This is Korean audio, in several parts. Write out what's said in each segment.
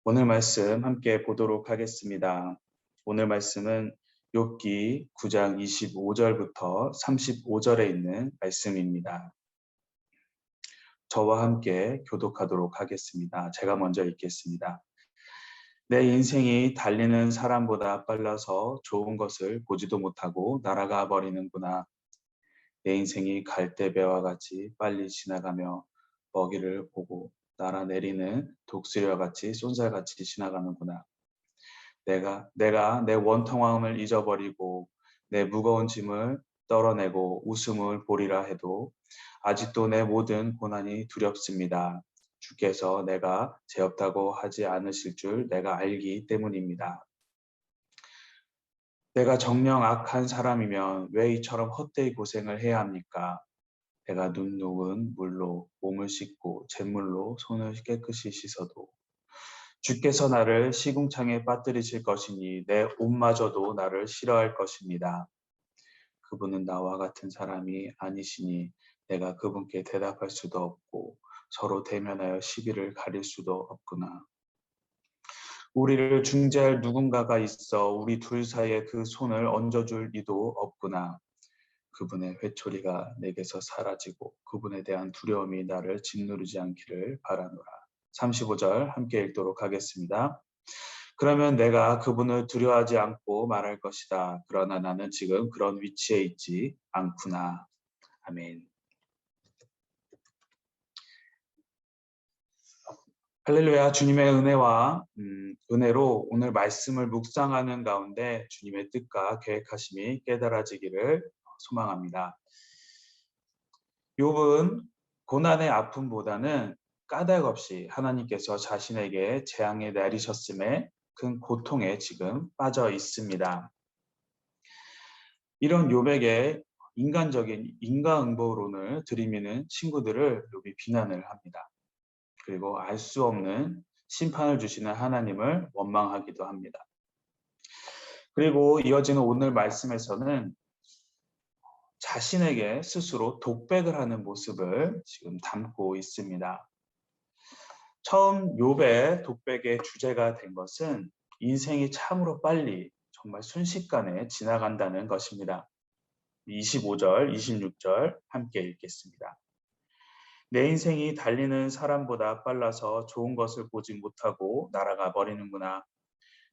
오늘 말씀 함께 보도록 하겠습니다. 오늘 말씀은 욥기 9장 25절부터 35절에 있는 말씀입니다. 저와 함께 교독하도록 하겠습니다. 제가 먼저 읽겠습니다. 내 인생이 달리는 사람보다 빨라서 좋은 것을 보지도 못하고 날아가 버리는구나. 내 인생이 갈대배와 같이 빨리 지나가며 먹이를 보고 날아내리는 독수리와 같이 쏜살같이 지나가는구나. 내가 내 원통함을 잊어버리고 내 무거운 짐을 떨어내고 웃음을 보리라 해도 아직도 내 모든 고난이 두렵습니다. 주께서 내가 죄 없다고 하지 않으실 줄 내가 알기 때문입니다. 내가 정녕 악한 사람이면 왜 이처럼 헛되이 고생을 해야 합니까? 내가 눈 녹은 물로 몸을 씻고 잿물로 손을 깨끗이 씻어도 주께서 나를 시궁창에 빠뜨리실 것이니 내 옷마저도 나를 싫어할 것입니다. 그분은 나와 같은 사람이 아니시니 내가 그분께 대답할 수도 없고 서로 대면하여 시비를 가릴 수도 없구나. 우리를 중재할 누군가가 있어 우리 둘 사이에 그 손을 얹어줄 이도 없구나. 그분의 회초리가 내게서 사라지고 그분에 대한 두려움이 나를 짓누르지 않기를 바라노라. 35절 함께 읽도록 하겠습니다. 그러면 내가 그분을 두려워하지 않고 말할 것이다. 그러나 나는 지금 그런 위치에 있지 않구나. 아멘. 할렐루야. 주님의 은혜와 은혜로 오늘 말씀을 묵상하는 가운데 주님의 뜻과 계획하심이 깨달아지기를 소망합니다. 욥은 고난의 아픔보다는 까닭 없이 하나님께서 자신에게 재앙에 내리셨음에 큰 고통에 지금 빠져 있습니다. 이런 욥에게 인간적인 인과응보론을 들이미는 친구들을 욥이 비난을 합니다. 그리고 알 수 없는 심판을 주시는 하나님을 원망하기도 합니다. 그리고 이어지는 오늘 말씀에서는 자신에게 스스로 독백을 하는 모습을 지금 담고 있습니다. 처음 욥의 독백의 주제가 된 것은 인생이 참으로 빨리 정말 순식간에 지나간다는 것입니다. 25절, 26절 함께 읽겠습니다. 내 인생이 달리는 사람보다 빨라서 좋은 것을 보지 못하고 날아가 버리는구나.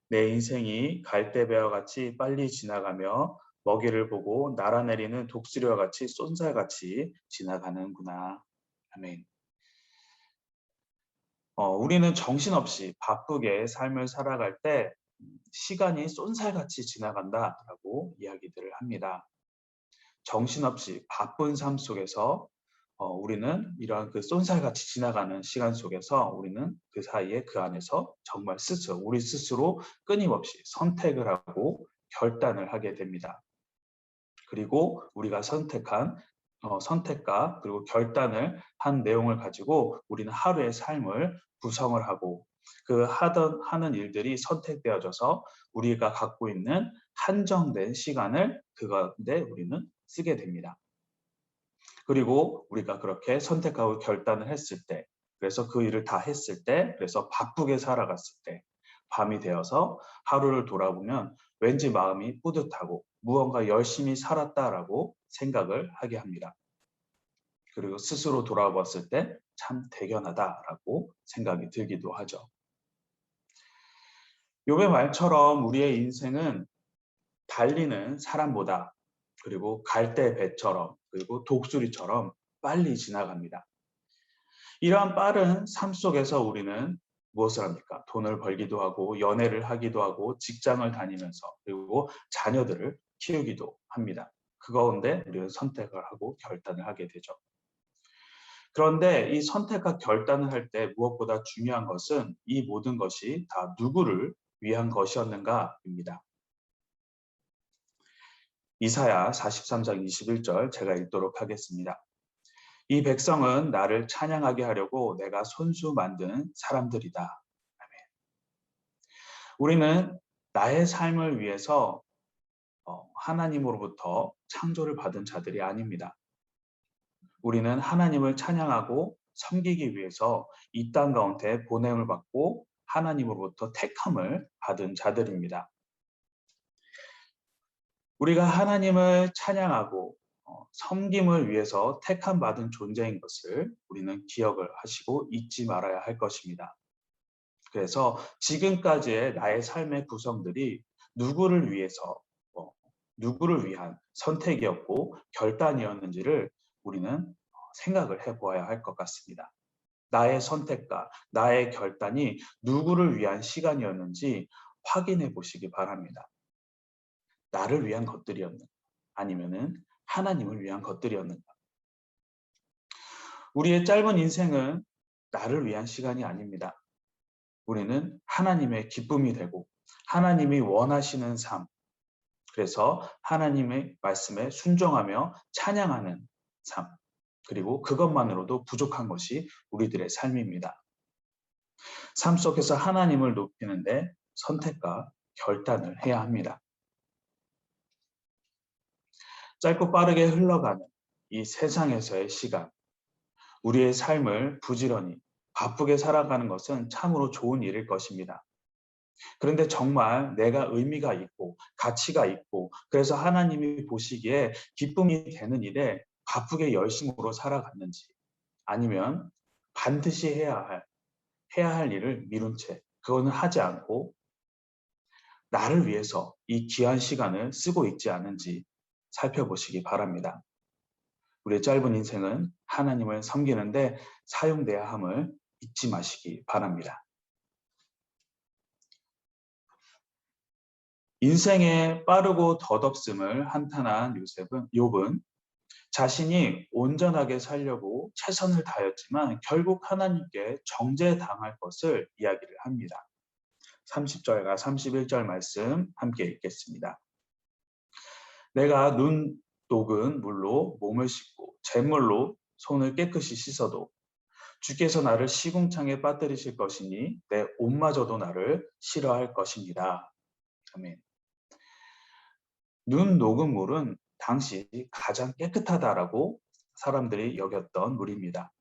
내 인생이 갈대배와 같이 빨리 지나가며 먹이를 보고 날아내리는 독수리와 같이 쏜살같이 지나가는구나. 아멘. 우리는 정신없이 바쁘게 삶을 살아갈 때 시간이 쏜살같이 지나간다라고 이야기들을 합니다. 정신없이 바쁜 삶 속에서 우리는 이러한 그 쏜살같이 지나가는 시간 속에서 우리는 그 사이에 그 안에서 정말 우리 스스로 끊임없이 선택을 하고 결단을 하게 됩니다. 그리고 우리가 선택한 선택과 그리고 결단을 한 내용을 가지고 우리는 하루의 삶을 구성을 하고 그 하는 일들이 선택되어져서 우리가 갖고 있는 한정된 시간을 그가운데 우리는 쓰게 됩니다. 그리고 우리가 그렇게 선택하고 결단을 했을 때, 그래서 그 일을 다 했을 때, 그래서 바쁘게 살아갔을 때, 밤이 되어서 하루를 돌아보면 왠지 마음이 뿌듯하고 무언가 열심히 살았다라고 생각을 하게 합니다. 그리고 스스로 돌아봤을 때 참 대견하다라고 생각이 들기도 하죠. 욥의 말처럼 우리의 인생은 달리는 사람보다 그리고 갈대배처럼 그리고 독수리처럼 빨리 지나갑니다. 이러한 빠른 삶 속에서 우리는 무엇을 합니까? 돈을 벌기도 하고 연애를 하기도 하고 직장을 다니면서 그리고 자녀들을 키우기도 합니다. 그 가운데 우리는 선택을 하고 결단을 하게 되죠. 그런데 이 선택과 결단을 할 때 무엇보다 중요한 것은 이 모든 것이 다 누구를 위한 것이었는가입니다. 이사야 43장 21절 제가 읽도록 하겠습니다. 이 백성은 나를 찬양하게 하려고 내가 손수 만든 사람들이다. 아멘. 우리는 나의 삶을 위해서 하나님으로부터 창조를 받은 자들이 아닙니다. 우리는 하나님을 찬양하고 섬기기 위해서 이 땅 가운데 보냄을 받고 하나님으로부터 택함을 받은 자들입니다. 우리가 하나님을 찬양하고 섬김을 위해서 택함 받은 존재인 것을 우리는 기억을 하시고 잊지 말아야 할 것입니다. 그래서 지금까지의 나의 삶의 구성들이 누구를 위해서, 누구를 위한 선택이었고 결단이었는지를 우리는 생각을 해보아야 할 것 같습니다. 나의 선택과 나의 결단이 누구를 위한 시간이었는지 확인해 보시기 바랍니다. 나를 위한 것들이었는가? 아니면은 하나님을 위한 것들이었는가? 우리의 짧은 인생은 나를 위한 시간이 아닙니다. 우리는 하나님의 기쁨이 되고 하나님이 원하시는 삶, 그래서 하나님의 말씀에 순종하며 찬양하는 삶, 그리고 그것만으로도 부족한 것이 우리들의 삶입니다. 삶 속에서 하나님을 높이는데 선택과 결단을 해야 합니다. 짧고 빠르게 흘러가는 이 세상에서의 시간, 우리의 삶을 부지런히 바쁘게 살아가는 것은 참으로 좋은 일일 것입니다. 그런데 정말 내가 의미가 있고 가치가 있고 그래서 하나님이 보시기에 기쁨이 되는 일에 바쁘게 열심으로 살아갔는지, 아니면 반드시 해야 할 일을 미룬 채 그거는 하지 않고 나를 위해서 이 귀한 시간을 쓰고 있지 않은지 살펴보시기 바랍니다. 우리의 짧은 인생은 하나님을 섬기는데 사용돼야 함을 잊지 마시기 바랍니다. 인생의 빠르고 덧없음을 한탄한 욥은 자신이 온전하게 살려고 최선을 다했지만 결국 하나님께 정죄당할 것을 이야기를 합니다. 30절과 31절 말씀 함께 읽겠습니다. 내가 눈 녹은 물로 몸을 씻고 잿물로 손을 깨끗이 씻어도 주께서 나를 시궁창에 빠뜨리실 것이니 내 옷마저도 나를 싫어할 것입니다. 아멘. 눈 녹은 물은 당시 가장 깨끗하다라고 사람들이 여겼던 물입니다.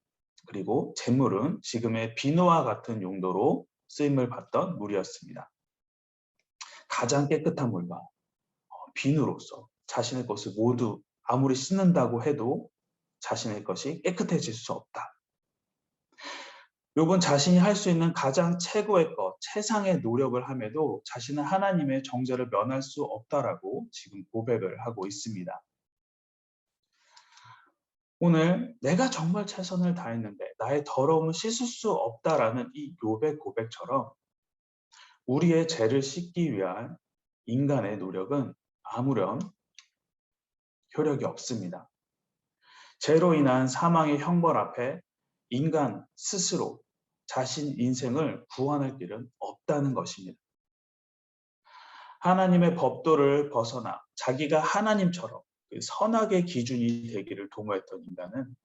그리고 잿물은 지금의 비누와 같은 용도로 쓰임을 받던 물이었습니다. 가장 깨끗한 물과 비누로서 자신의 것을 모두 아무리 씻는다고 해도 자신의 것이 깨끗해질 수 없다. 욥은 자신이 할 수 있는 가장 최고의 것, 최상의 노력을 함에도 자신은 하나님의 정죄를 면할 수 없다라고 지금 고백을 하고 있습니다. 오늘 내가 정말 최선을 다했는데 나의 더러움을 씻을 수 없다라는 이 욥의 고백처럼 우리의 죄를 씻기 위한 인간의 노력은 아무런 효력이 없습니다. 죄로 인한 사망의 형벌 앞에 인간 스스로 자신 인생을 구원할 길은 없다는 것입니다. 하나님의 법도를 벗어나 자기가 하나님처럼 선악의 기준이 되기를 도모했던 인간은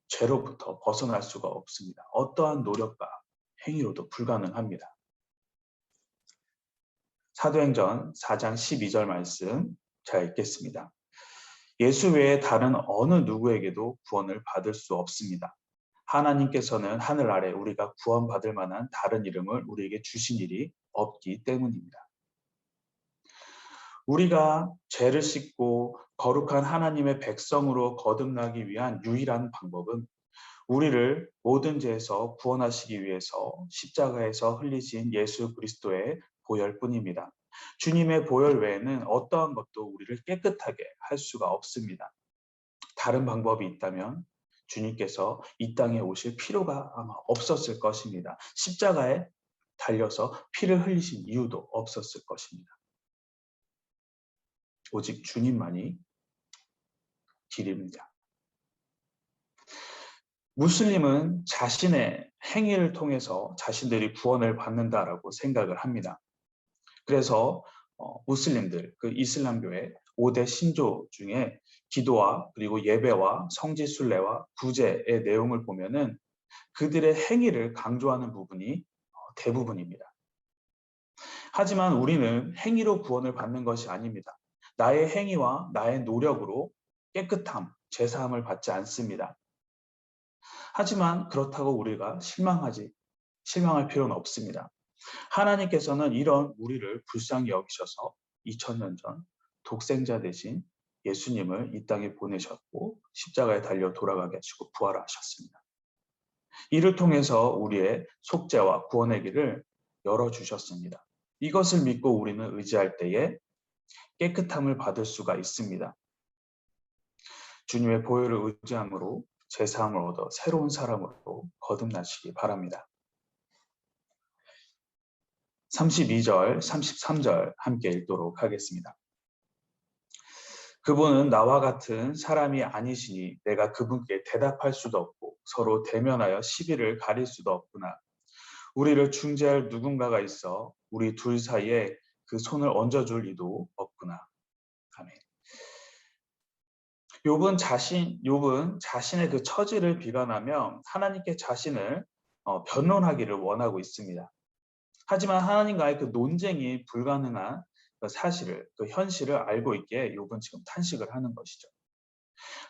죄로부터 벗어날 수가 없습니다. 어떠한 노력과 행위로도 불가능합니다. 사도행전 4장 12절 말씀 잘 읽겠습니다. 예수 외에 다른 어느 누구에게도 구원을 받을 수 없습니다. 하나님께서는 하늘 아래 우리가 구원받을 만한 다른 이름을 우리에게 주신 일이 없기 때문입니다. 우리가 죄를 씻고 거룩한 하나님의 백성으로 거듭나기 위한 유일한 방법은 우리를 모든 죄에서 구원하시기 위해서 십자가에서 흘리신 예수 그리스도의 보혈뿐입니다. 주님의 보혈 외에는 어떠한 것도 우리를 깨끗하게 할 수가 없습니다. 다른 방법이 있다면 주님께서 이 땅에 오실 필요가 아마 없었을 것입니다. 십자가에 달려서 피를 흘리신 이유도 없었을 것입니다. 오직 주님만이 길입니다. 무슬림은 자신의 행위를 통해서 자신들이 구원을 받는다라고 생각을 합니다. 그래서 무슬림들, 그 이슬람교의 5대 신조 중에 기도와 그리고 예배와 성지순례와 구제의 내용을 보면은 그들의 행위를 강조하는 부분이 대부분입니다. 하지만 우리는 행위로 구원을 받는 것이 아닙니다. 나의 행위와 나의 노력으로 깨끗함, 제사함을 받지 않습니다. 하지만 그렇다고 우리가 실망하지 실망할 필요는 없습니다. 하나님께서는 이런 우리를 불쌍히 여기셔서 2000년 전 독생자 대신 예수님을 이 땅에 보내셨고 십자가에 달려 돌아가게 하시고 부활하셨습니다. 이를 통해서 우리의 속죄와 구원의 길을 열어주셨습니다. 이것을 믿고 우리는 의지할 때에 깨끗함을 받을 수가 있습니다. 주님의 보혈을 의지함으로 제사함을 얻어 새로운 사람으로 거듭나시기 바랍니다. 32절, 33절 함께 읽도록 하겠습니다. 그분은 나와 같은 사람이 아니시니 내가 그분께 대답할 수도 없고 서로 대면하여 시비를 가릴 수도 없구나. 우리를 중재할 누군가가 있어 우리 둘 사이에 그 손을 얹어줄 이도 없구나. 아멘. 욥은 자신의 그 처지를 비관하며 하나님께 자신을 변론하기를 원하고 있습니다. 하지만 하나님과의 그 논쟁이 불가능한 그 사실을, 그 현실을 알고 있기에 욥은 지금 탄식을 하는 것이죠.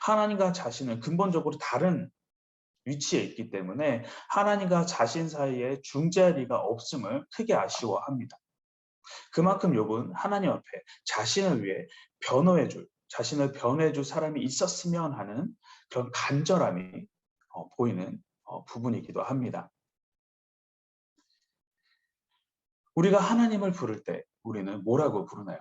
하나님과 자신은 근본적으로 다른 위치에 있기 때문에 하나님과 자신 사이에 중재할 리가 없음을 크게 아쉬워합니다. 그만큼 욥은 하나님 앞에 자신을 위해 자신을 변호해줄 사람이 있었으면 하는 그런 간절함이 보이는 부분이기도 합니다. 우리가 하나님을 부를 때 우리는 뭐라고 부르나요?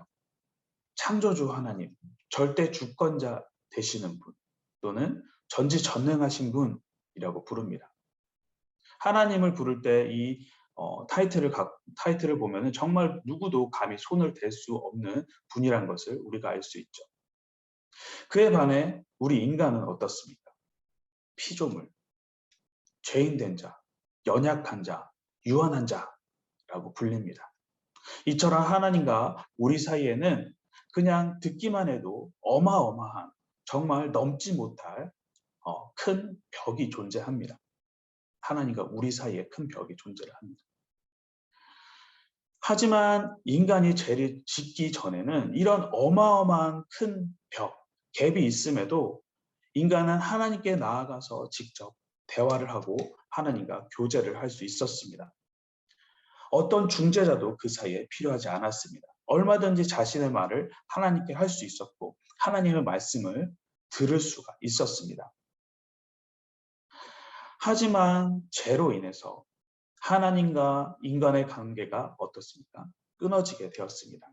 창조주 하나님, 절대 주권자 되시는 분, 또는 전지전능하신 분이라고 부릅니다. 하나님을 부를 때 이 타이틀을 보면 정말 누구도 감히 손을 댈 수 없는 분이란 것을 우리가 알 수 있죠. 그에 반해 우리 인간은 어떻습니까? 피조물, 죄인된 자, 연약한 자, 유한한 자라고 불립니다. 이처럼 하나님과 우리 사이에는 그냥 듣기만 해도 어마어마한, 정말 넘지 못할 큰 벽이 존재합니다. 하나님과 우리 사이에 큰 벽이 존재를 합니다. 하지만 인간이 죄를 짓기 전에는 이런 어마어마한 큰 벽, 갭이 있음에도 인간은 하나님께 나아가서 직접 대화를 하고 하나님과 교제를 할 수 있었습니다. 어떤 중재자도 그 사이에 필요하지 않았습니다. 얼마든지 자신의 말을 하나님께 할 수 있었고 하나님의 말씀을 들을 수가 있었습니다. 하지만 죄로 인해서 하나님과 인간의 관계가 어떻습니까? 끊어지게 되었습니다.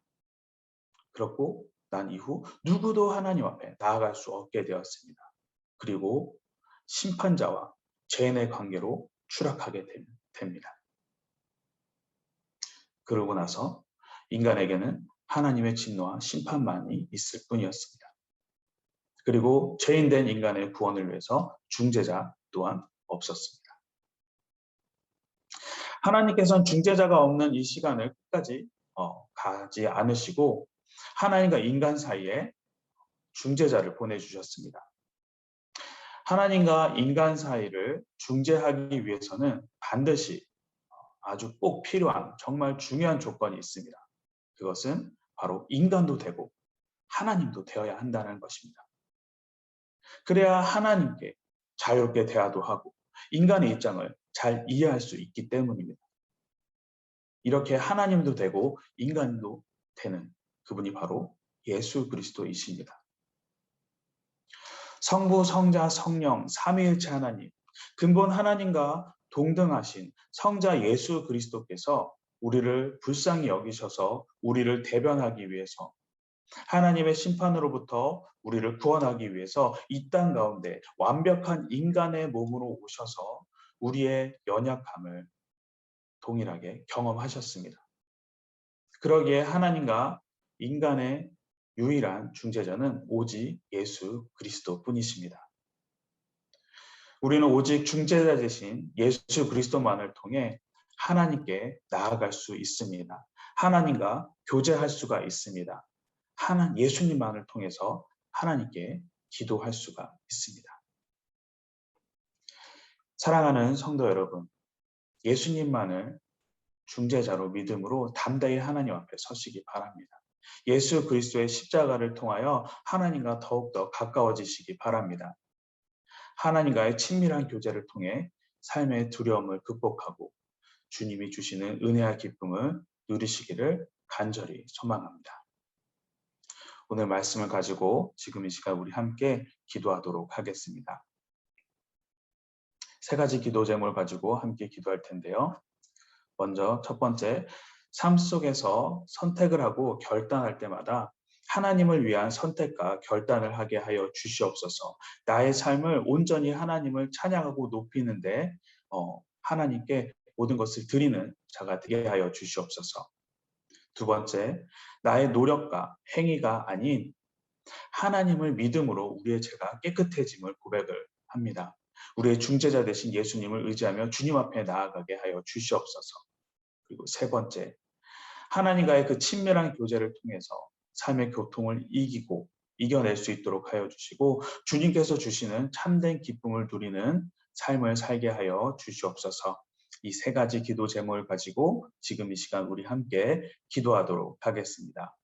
그렇고 난 이후 누구도 하나님 앞에 나아갈 수 없게 되었습니다. 그리고 심판자와 죄인의 관계로 추락하게 됩니다. 그러고 나서 인간에게는 하나님의 진노와 심판만이 있을 뿐이었습니다. 그리고 죄인된 인간의 구원을 위해서 중재자 또한 없었습니다. 하나님께서는 중재자가 없는 이 시간을 끝까지 가지 않으시고 하나님과 인간 사이에 중재자를 보내주셨습니다. 하나님과 인간 사이를 중재하기 위해서는 반드시 아주 꼭 필요한 정말 중요한 조건이 있습니다. 그것은 바로 인간도 되고 하나님도 되어야 한다는 것입니다. 그래야 하나님께 자유롭게 대화도 하고 인간의 입장을 잘 이해할 수 있기 때문입니다. 이렇게 하나님도 되고 인간도 되는 그분이 바로 예수 그리스도이십니다. 성부, 성자, 성령, 삼위일체 하나님, 근본 하나님과 동등하신 성자 예수 그리스도께서 우리를 불쌍히 여기셔서 우리를 대변하기 위해서 하나님의 심판으로부터 우리를 구원하기 위해서 이 땅 가운데 완벽한 인간의 몸으로 오셔서 우리의 연약함을 동일하게 경험하셨습니다. 그러기에 하나님과 인간의 유일한 중재자는 오직 예수 그리스도뿐이십니다. 우리는 오직 중재자 되신 예수 그리스도만을 통해 하나님께 나아갈 수 있습니다. 하나님과 교제할 수가 있습니다. 예수님만을 통해서 하나님께 기도할 수가 있습니다. 사랑하는 성도 여러분, 예수님만을 중재자로 믿음으로 담대히 하나님 앞에 서시기 바랍니다. 예수 그리스도의 십자가를 통하여 하나님과 더욱더 가까워지시기 바랍니다. 하나님과의 친밀한 교제를 통해 삶의 두려움을 극복하고 주님이 주시는 은혜와 기쁨을 누리시기를 간절히 소망합니다. 오늘 말씀을 가지고 지금 이 시간 우리 함께 기도하도록 하겠습니다. 세 가지 기도 제목을 가지고 함께 기도할 텐데요. 먼저 첫 번째, 삶 속에서 선택을 하고 결단할 때마다 하나님을 위한 선택과 결단을 하게 하여 주시옵소서. 나의 삶을 온전히 하나님을 찬양하고 높이는데 하나님께 모든 것을 드리는 자가 되게 하여 주시옵소서. 두 번째, 나의 노력과 행위가 아닌 하나님을 믿음으로 우리의 죄가 깨끗해짐을 고백을 합니다. 우리의 중재자 되신 예수님을 의지하며 주님 앞에 나아가게 하여 주시옵소서. 그리고 세 번째, 하나님과의 그 친밀한 교제를 통해서 삶의 고통을 이겨낼 수 있도록 하여 주시고 주님께서 주시는 참된 기쁨을 누리는 삶을 살게 하여 주시옵소서. 이 세 가지 기도 제목을 가지고 지금 이 시간 우리 함께 기도하도록 하겠습니다.